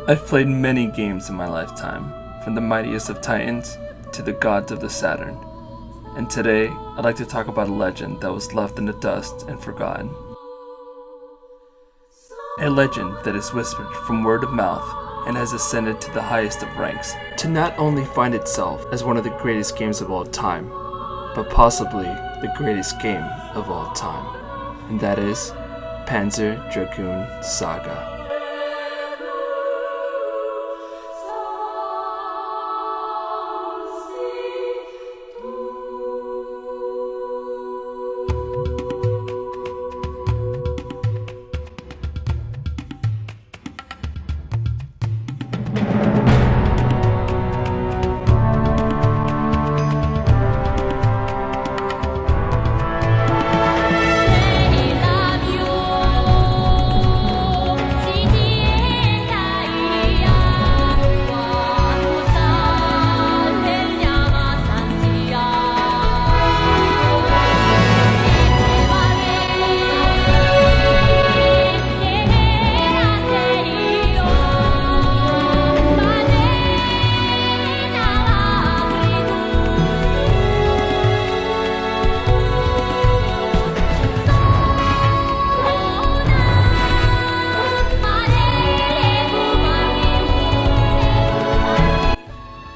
I've played many games in my lifetime, from the mightiest of titans to the gods of the Saturn. And today, I'd like to talk about a legend that was left in the dust and forgotten. A legend that is whispered from word of mouth and has ascended to the highest of ranks to not only find itself as one of the greatest games of all time, but possibly the greatest game of all time. And that is Panzer Dragoon Saga.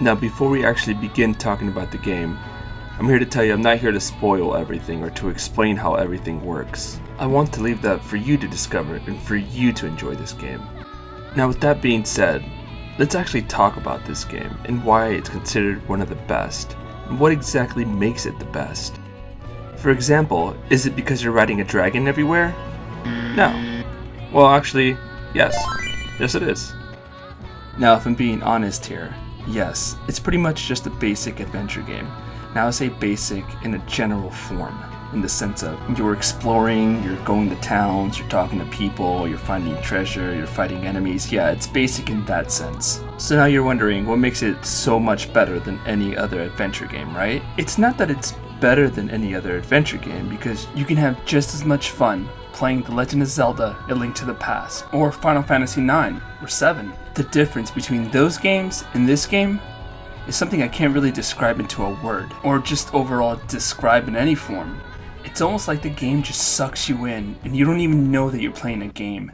Now, before we actually begin talking about the game, I'm here to tell you I'm not here to spoil everything or to explain how everything works. I want to leave that for you to discover and for you to enjoy this game. Now, with that being said, let's actually talk about this game and why it's considered one of the best, and what exactly makes it the best. For example, is it because you're riding a dragon everywhere? No. Well, actually, yes. Yes, it is. Now, if I'm being honest here, yes, it's pretty much just a basic adventure game. Now I say basic in a general form, in the sense of you're exploring, you're going to towns, you're talking to people, you're finding treasure, you're fighting enemies. Yeah, it's basic in that sense. So now you're wondering what makes it so much better than any other adventure game, right? It's not that it's better than any other adventure game, because you can have just as much fun playing The Legend of Zelda: A Link to the Past, or Final Fantasy IX, or 7. The difference between those games and this game is something I can't really describe into a word, or just overall describe in any form. It's almost like the game just sucks you in, and you don't even know that you're playing a game.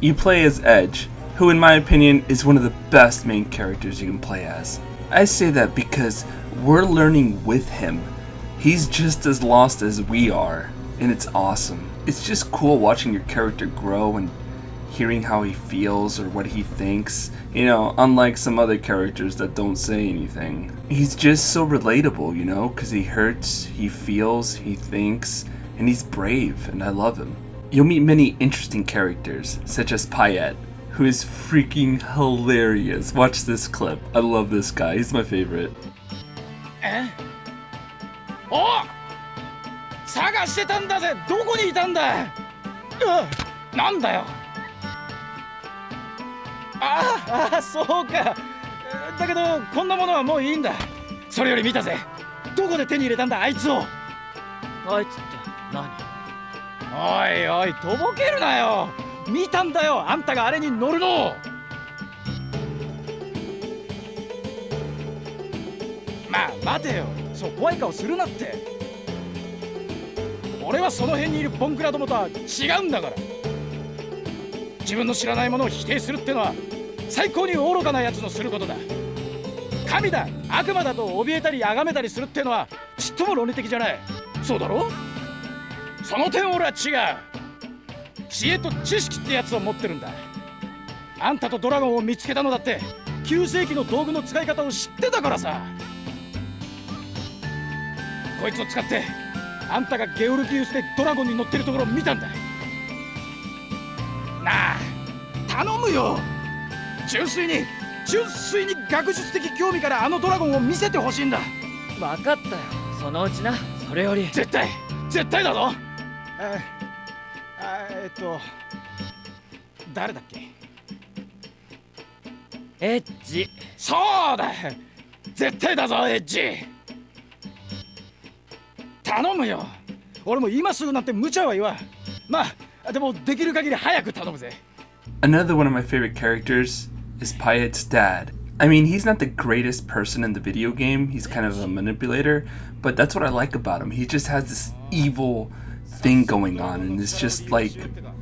You play as Edge, who in my opinion is one of the best main characters you can play as. I say that because we're learning with him. He's just as lost as we are, and it's awesome. It's just cool watching your character grow and hearing how he feels or what he thinks, unlike some other characters that don't say anything. He's just so relatable, because he hurts, he feels, he thinks, and he's brave, and I love him. You'll meet many interesting characters, such as Payette, who is freaking hilarious. Watch this clip. I love this guy. He's my favorite. Oh! Saga してたんだぜ。どこにいたんだ。なんだよ。そうか。だけどこんなものはもういいんだ。それより見たぜ。どこで手に入れたんだあいつを。あいつって何？おいおい、とぼけるなよ。見たんだよ、あんたがあれに乗るの。まあ待てよ、そう怖い顔するなって。俺はその辺にいるボンクラどもとは違うんだから。自分の知らないものを否定するってのは最高に愚かなやつのすることだ。神だ、悪魔だと怯えたり崇めたりするってのはちっとも論理的じゃない。そうだろ？その点俺は違う。知恵と知識ってやつを持ってるんだ。あんたとドラゴンを見つけたのだって9世紀の道具の使い方を知ってたからさ。こいつを使ってあんたがゲオルギウスでドラゴンに乗ってるところを見たんだ。なあ、頼むよ。純粋に学術的興味からあのドラゴンを見せてほしいんだ。分かったよ、そのうちな。それより絶絶対だぞ。誰だっけ？エッジ。そうだ。絶対だぞエッジ。頼むよ。俺も今すぐなんて無茶は言わん。まあでもできる限り早く頼むぜ。Another one of my favorite characters is Pyatt's dad. I mean, he's not the greatest person in the video game. He's kind of a manipulator, but that's what I like about him. He just has this evil thing going on, and it's just like,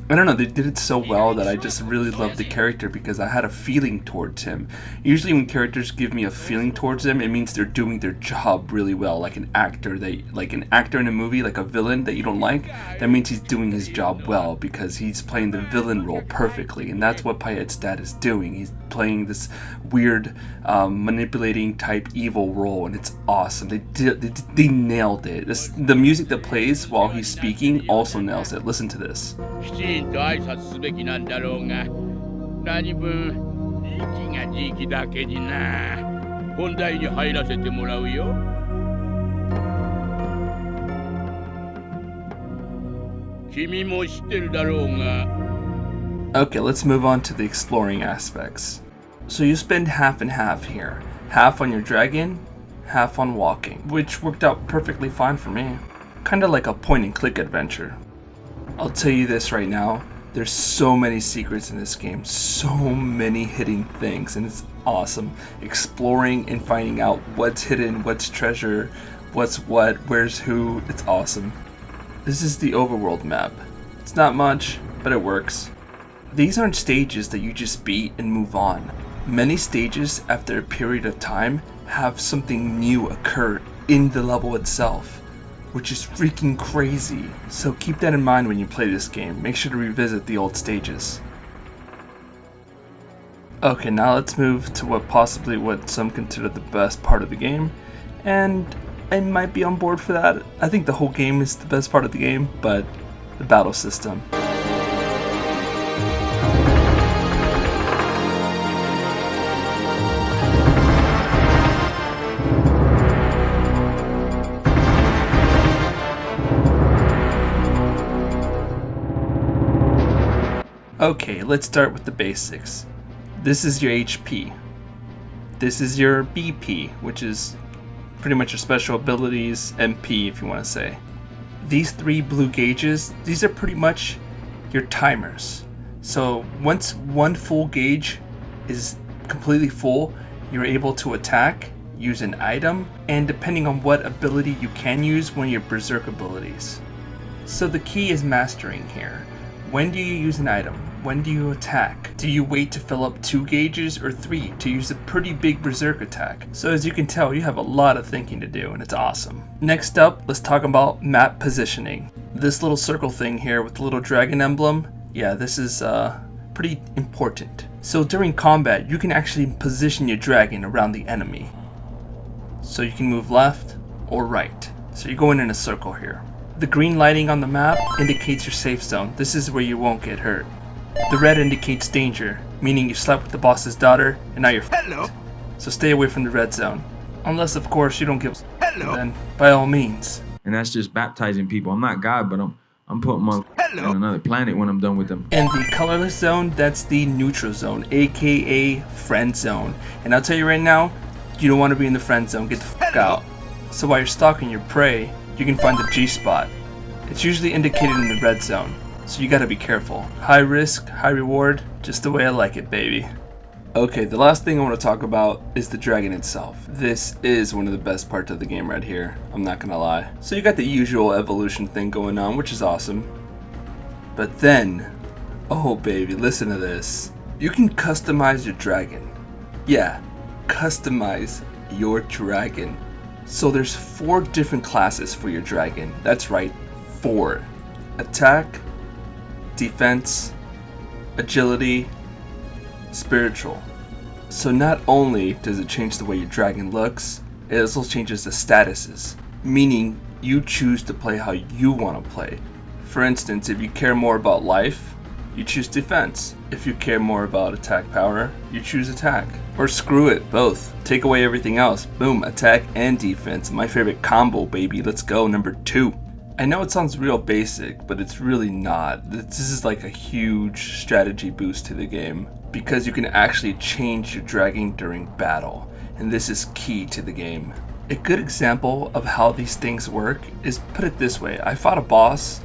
I don't know, they did it so well that I just really loved the character because I had a feeling towards him. Usually when characters give me a feeling towards them, it means they're doing their job really well. Like an actor in a movie, like a villain that you don't like, that means he's doing his job well because he's playing the villain role perfectly, and that's what Pyatt's dad is doing. He's playing this weird manipulating type evil role, and it's awesome. They nailed it. The music that plays while he's speaking also nails it. Listen to this. きちんと挨拶すべきなんだろうが、何分時期が時期だけにな。本題に入らせてもらうよ。君も知ってるだろうが。Okay, let's move on to the exploring aspects. So you spend half and half here. Half on your dragon, half on walking, which worked out perfectly fine for me. Kinda like a point and click adventure. I'll tell you this right now, there's so many secrets in this game, so many hidden things, and it's awesome. Exploring and finding out what's hidden, what's treasure, what's what, where's who, it's awesome. This is the overworld map. It's not much, but it works. These aren't stages that you just beat and move on. Many stages, after a period of time, have something new occur in the level itself, which is freaking crazy. So keep that in mind when you play this game. Make sure to revisit the old stages. Okay, now let's move to what some consider the best part of the game, and I might be on board for that. I think the whole game is the best part of the game, but the battle system. Okay, let's start with the basics. This is your HP. This is your BP, which is pretty much your special abilities, MP if you want to say. These three blue gauges, these are pretty much your timers. So once one full gauge is completely full, you're able to attack, use an item, and depending on what ability you can use, one of your berserk abilities. So the key is mastering here. When do you use an item? When do you attack? Do you wait to fill up 2 gauges or 3 to use a pretty big berserk attack? So as you can tell, you have a lot of thinking to do, and it's awesome. Next up, let's talk about map positioning. This little circle thing here with the little dragon emblem, yeah, this is pretty important. So during combat, you can actually position your dragon around the enemy. So you can move left or right. So you're going in a circle here. The green lighting on the map indicates your safe zone. This is where you won't get hurt. The red indicates danger, meaning you slept with the boss's daughter and now you're f***ed. So stay away from the red zone. Unless, of course, you don't give a then by all means. And that's just baptizing people. I'm not God, but I'm putting my on another planet when I'm done with them. And the colorless zone, that's the neutral zone, aka friend zone. And I'll tell you right now, you don't want to be in the friend zone. Get the fuck out. So while you're stalking your prey, you can find the G spot. It's usually indicated in the red zone, so you gotta be careful. High risk, high reward, just the way I like it, baby. Okay, the last thing I want to talk about is the dragon itself. This is one of the best parts of the game right here, I'm not gonna lie. So you got the usual evolution thing going on, which is awesome. But then, oh baby, listen to this. You can customize your dragon. Yeah, customize your dragon. So there's 4 different classes for your dragon. That's right, 4. Attack, defense, agility, spiritual. So not only does it change the way your dragon looks, it also changes the statuses, meaning you choose to play how you want to play. For instance, if you care more about life, you choose defense. If you care more about attack power, you choose attack. Or screw it, both. Take away everything else. Boom, attack and defense. My favorite combo, baby. Let's go, number 2. I know it sounds real basic, but it's really not. This is like a huge strategy boost to the game, because you can actually change your dragging during battle, and this is key to the game. A good example of how these things work is, put it this way, I fought a boss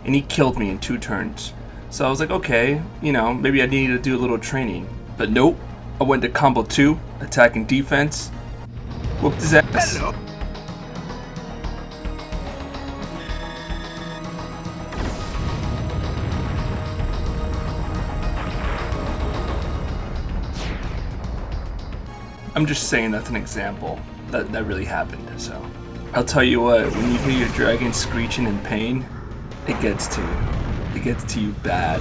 and he killed me in 2 turns. So I was like, okay, you know, maybe I need to do a little training. But nope, I went to combo 2, attack and defense, whooped his ass. Hello. I'm just saying that's an example. That really happened, so. I'll tell you what, when you hear your dragon screeching in pain, it gets to you. It gets to you bad.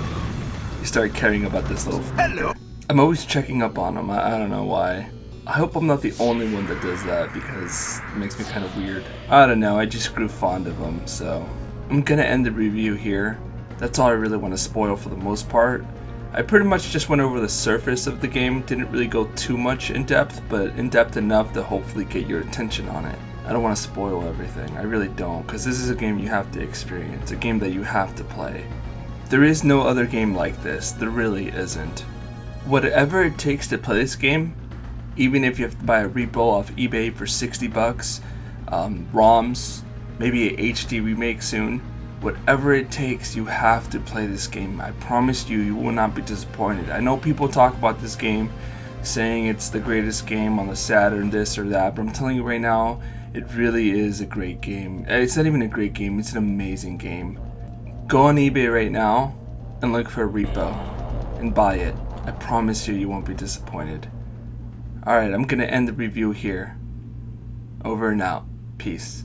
You start caring about this little Hello. I'm always checking up on him, I don't know why. I hope I'm not the only one that does that, because it makes me kind of weird. I don't know, I just grew fond of him, so. I'm gonna end the review here. That's all I really want to spoil for the most part. I pretty much just went over the surface of the game, didn't really go too much in depth, but in depth enough to hopefully get your attention on it. I don't want to spoil everything, I really don't, because this is a game you have to experience, a game that you have to play. There is no other game like this, there really isn't. Whatever it takes to play this game, even if you have to buy a repo off eBay for 60 bucks, ROMs, maybe a HD remake soon, whatever it takes, you have to play this game. I promise you, you will not be disappointed. I know people talk about this game saying it's the greatest game on the Saturn, this or that, but I'm telling you right now, it really is a great game. It's not even a great game, it's an amazing game. Go on eBay right now and look for a repo and buy it. I promise you, you won't be disappointed. Alright, I'm gonna end the review here. Over and out. Peace.